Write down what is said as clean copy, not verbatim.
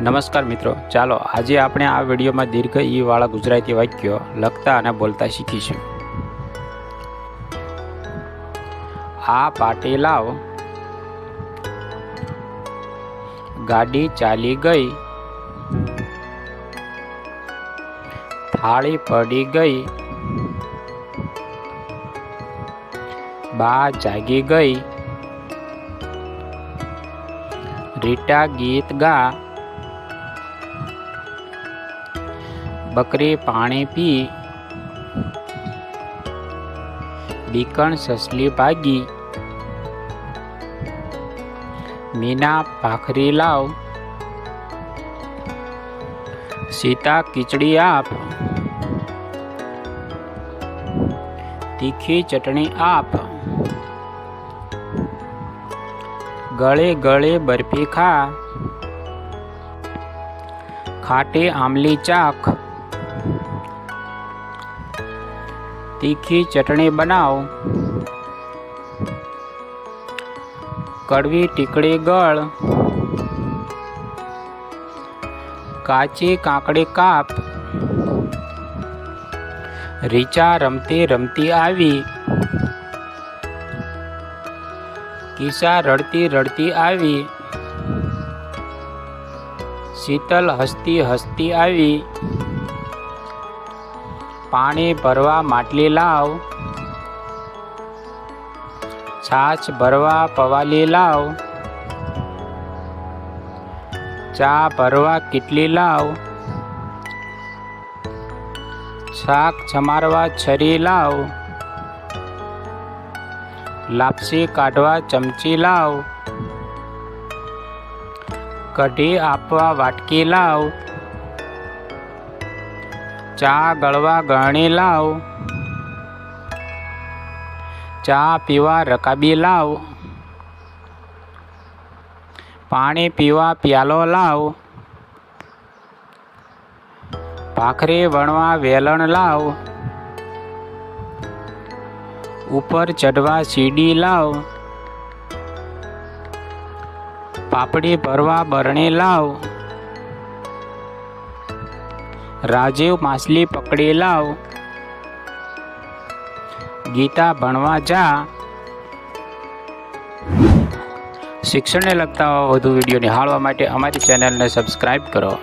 નમસ્કાર મિત્રો, ચાલો આજે આપણે આ વિડીયોમાં દીર્ઘ ઈ વાળા ગુજરાતી વાક્યો લખતા અને બોલતા શીખીશું. આ પાટે લાવ, ગાડી ચાલી ગઈ, થાળી પડી ગઈ, બા જાગી ગઈ, રીટા ગીત ગા, बकरी पानी पी, बीकण ससली भागी, मीना भाखरी लाव, सीता खिचड़ी आप, तीखी चटनी आप, गळे गळे बर्फी खा, खाटे आमली चाख, तीखी चटनी बनाओ, कड़वी टिकड़ी गळ, काची काकड़ी काप, रीचा रमती रमती आवी, किसा रड़ती रड़ती आवी, शीतल हसती हसती आवी, पानी भरवा માટલી लाव, छाछ भरवा पवाली लाव, चा भरवा किटली लाव, शाक छमारवा छरी लाव, लापसी काढवा चमची लाव, कढी आपवा वाटकी लाव, चा गळवा गळणी लाव, चा पीवा रकाबी लाव, पाणी पीवा प्यालो लाव, भाखरी वणवा वेलण लाव, ऊपर चढ़वा सीडी लाव, पापड़ी भरवा बरणी लाव, राजीव माछली पकड़ी लाव, गीता भणवा जा. શિક્ષણને લગતા વધુ વિડીયો નિહાળવા માટે અમારી ચેનલને સબસ્ક્રાઈબ કરો.